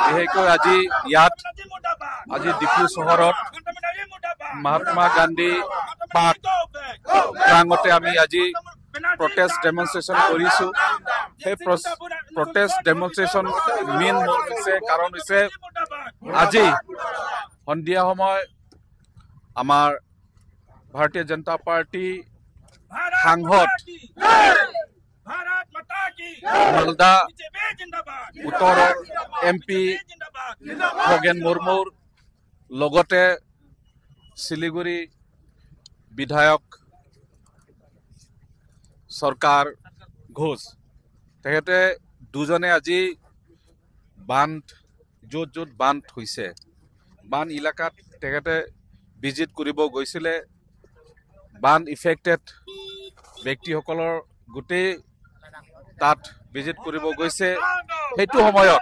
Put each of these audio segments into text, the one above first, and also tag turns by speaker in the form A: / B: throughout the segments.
A: বিশেষকৈ আজি ডিফু চহৰত মহাত্মা গান্ধী পাৰ্ক প্ৰাংগতে আমি আজি প্ৰটেষ্ট ডেমনষ্ট্ৰেশ্যন কৰিছোঁ। সেই প্ৰটেষ্ট ডেমনষ্ট্ৰেশ্যন মেইন কাৰণ হৈছে আজি সন্ধিয়া সময় আমাৰ ভাৰতীয় জনতা পাৰ্টি সাংসদ মালদা উত্তৰৰ MP খগেন মুৰ্মুৰ লগতে শিলিগুৰি বিধায়ক সৰকাৰ ঘোষ তেখেতে দুজনে আজি বান্ধ য'ত বান্ধ হৈছে বান্ধ এলেকাত তেখেতে ভিজিট কৰিব গৈছিলে। বান্ধ ইফেক্টেড ব্যক্তিসকলৰ গোটেই তাত ভিজিট কৰিব গৈছে। সেইটো সময়ত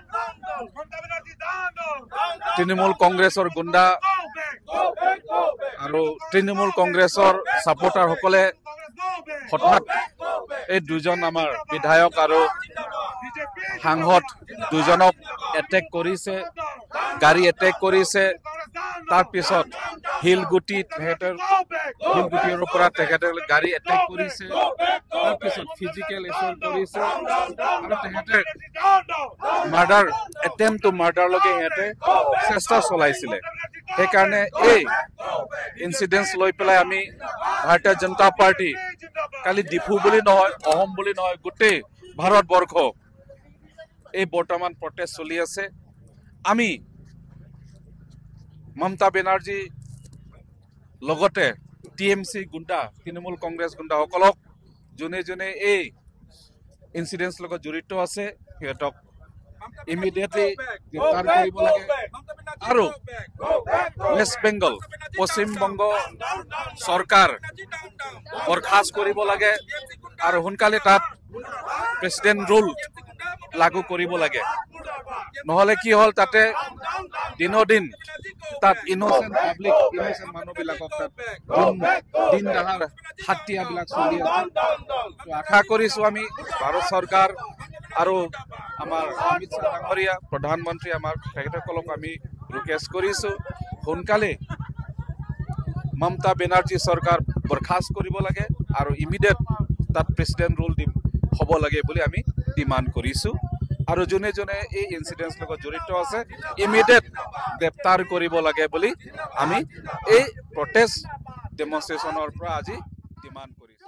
A: তৃণমূল কংগ্ৰেছৰ গুণ্ডা আৰু তৃণমূল কংগ্ৰেছৰ ছাপোৰ্টাৰসকলে হঠাৎ এই দুজন আমাৰ বিধায়ক আৰু সাংসদ দুজনক এটেক কৰিছে, গাড়ী এটেক কৰিছে। তাৰপিছত শিলগুটিৰ পৰা তেখেতে গাড়ী এটেক কৰিছে, তাৰপিছত ফিজিকেল এছল্ট কৰিছে আৰু তেখেতে মাৰ্ডাৰ এটেম্প টু মাৰ্ডাৰলৈকে সিহঁতে চেষ্টা চলাইছিলে। সেইকাৰণে এই ইনচিডেন্ট লৈ পেলাই আমি ভাৰতীয় জনতা পাৰ্টি কালি ডিফু বুলি নহয়, অসম বুলি নহয়, গোটেই ভাৰতবৰ্ষ এই বৰ্তমান প্ৰটেষ্ট চলি আছে। আমি মমতা বেনাৰ্জী লগতে TMC গুণ্ডা তৃণমূল কংগ্ৰেছ গুণ্ডাসকলক যোনে যোনে এই ইনচিডেন্টৰ লগত জড়িত আছে সিহঁতক ইমিডিয়েটলি গ্ৰেপ্তাৰ কৰিব লাগে আৰু ৱেষ্ট বেংগল পশ্চিম বংগ চৰকাৰ বৰখাস্ত কৰিব লাগে আৰু সোনকালে তাত প্ৰেচিডেণ্ট ৰুল লাগু কৰিব লাগে। নহলে কি হল তাতে দিনদিন তাত ইনোসেন্ট পাব্লিক ইনোসেন্ট মানুহবিলাকক তাত দিন দাহাৰ হাতিয়াবিলাক চলি আছে। আশা কৰিছো আমি ভাৰত চৰকাৰ আৰু আমাৰ অমিত শ্বাহ ডাঙৰীয়া প্ৰধানমন্ত্ৰী আমাৰ তেখেতসকলক আমি ৰিকুৱেষ্ট কৰিছো সোনকালে মমতা বেনাৰ্জী চৰকাৰ বৰখাস্ত কৰিব লাগে আৰু ইমিডিয়েট তাত প্ৰেচিডেণ্ট ৰুল হ'ব লাগে বুলি আমি ডিমাণ্ড কৰিছো। আৰু যোনে যোনে এই ইনচিডেন্টৰ লগত জড়িত আছে ইমিডিয়েট গ্ৰেপ্তাৰ কৰিব লাগে বুলি আমি এই প্ৰটেষ্ট ডেমনষ্ট্ৰেশ্যনৰ পৰা আজি ডিমাণ্ড কৰিছো।